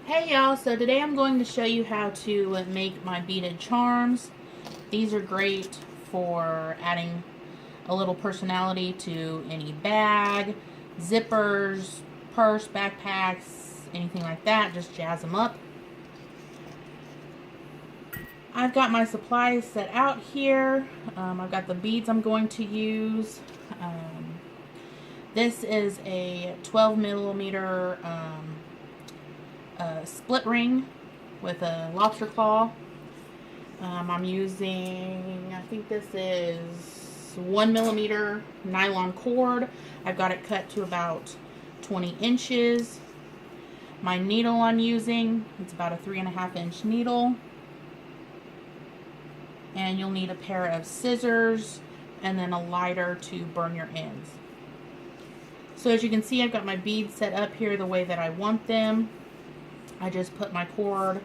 Hey y'all, so today I'm going to show you how to make my beaded charms. These are great for adding a little personality to any bag, zippers, purse, backpacks, anything like that. Just jazz them up. I've got my supplies set out here. I've got the beads I'm going to use. This is a 12 millimeter split ring with a lobster claw. I'm using, I think this is 1 millimeter nylon cord. I've got it cut to about 20 inches. My needle I'm using, it's about a 3.5 inch needle. And you'll need a pair of scissors and then a lighter to burn your ends. So as you can see, I've got my beads set up here the way that I want them. I just put my cord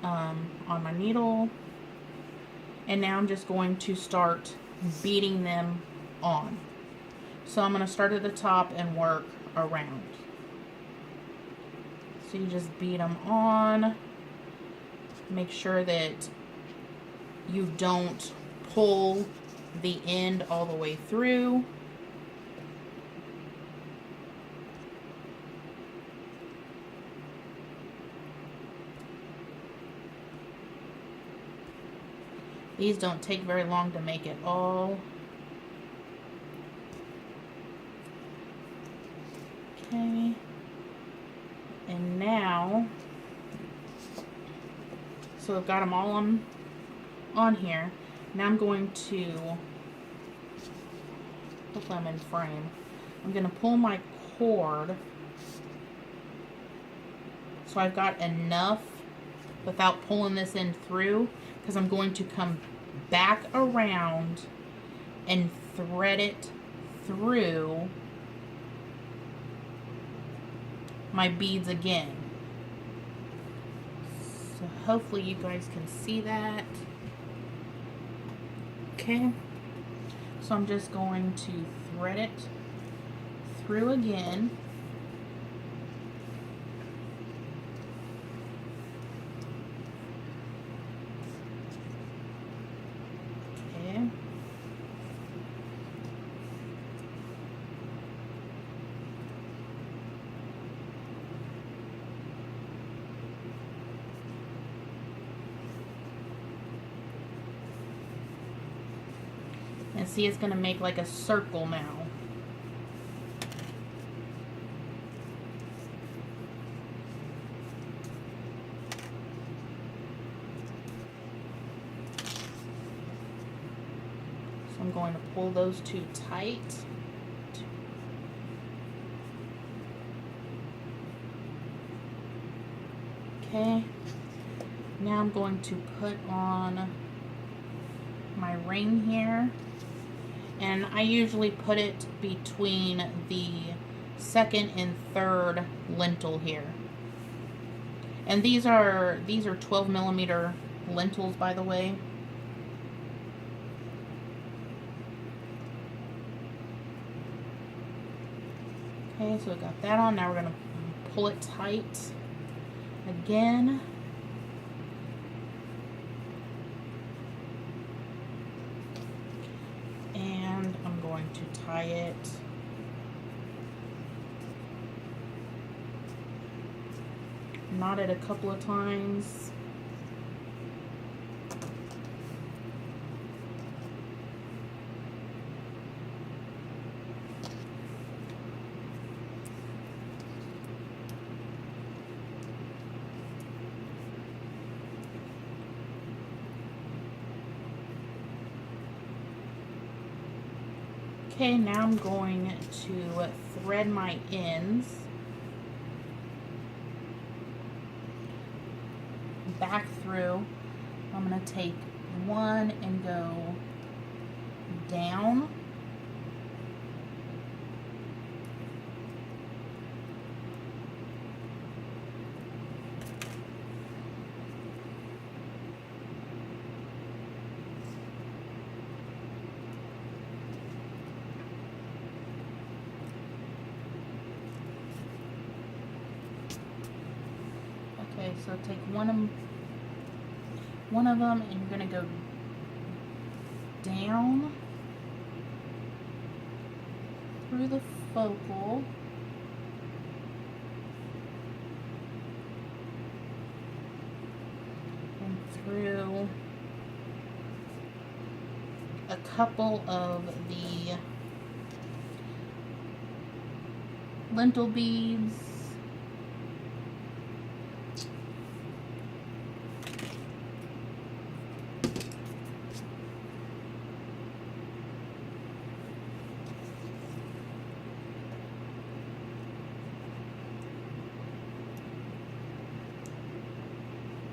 on my needle, and now I'm just going to start beading them on. So I'm going to start at the top and work around. So you just bead them on. Make sure that you don't pull the end all the way through. These don't take very long to make at all. Okay. And now, so I've got them all on here. Now I'm going to, hopefully I'm in frame. I'm going to pull my cord so I've got enough without pulling this end through, because I'm going to come back around and thread it through my beads again. So hopefully you guys can see that. Okay, so I'm just going to thread it through again. Okay. And see, it's going to make like a circle now. So I'm going to pull those two tight. Okay. Now I'm going to put on my ring here. And I usually put it between the second and third lentil here. And these are 12 millimeter lentils, by the way. Okay, so we got that on. Now we're going to pull it tight again. And I'm going to tie it knot it a couple of times. Okay, now I'm going to thread my ends back through. I'm going to take one and go down. Okay, so take one of them and you're going to go down through the focal. And through a couple of the lentil beads.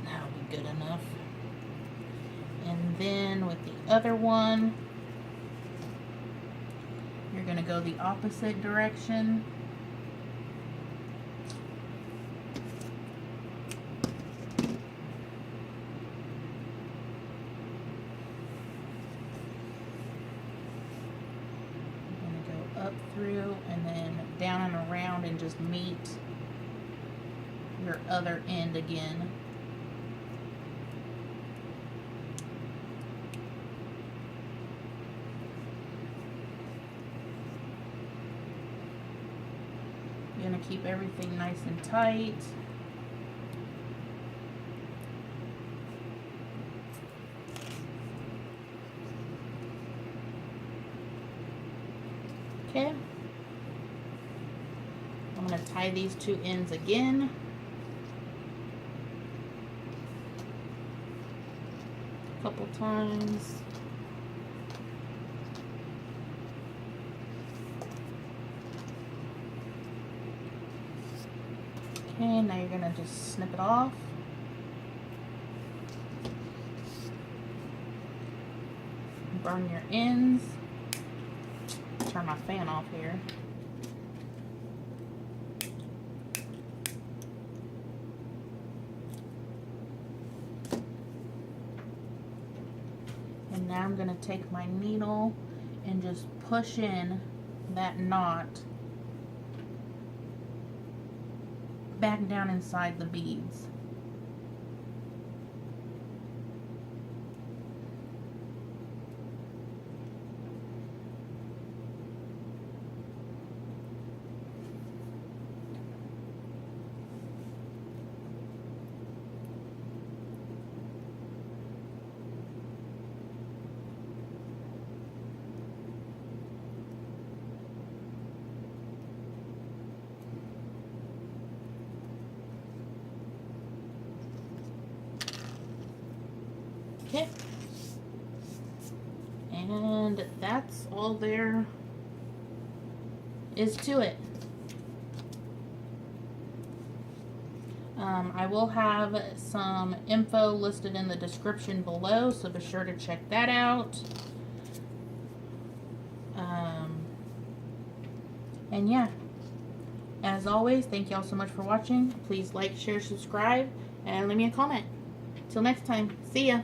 That'll be good enough. And then with the other one, you're going to go the opposite direction. You're going to go up through and then down and around and just meet your other end again. You're going to keep everything nice and tight. Okay. I'm going to tie these two ends again. A couple times. Okay, now you're going to just snip it off. Burn your ends. Turn my fan off here. And now I'm going to take my needle and just push in that knot back down inside the beads. Okay, and that's all there is to it. I will have some info listed in the description below, so be sure to check that out. And yeah, as always, thank y'all so much for watching. Please like, share, subscribe, and leave me a comment. Till next time, see ya.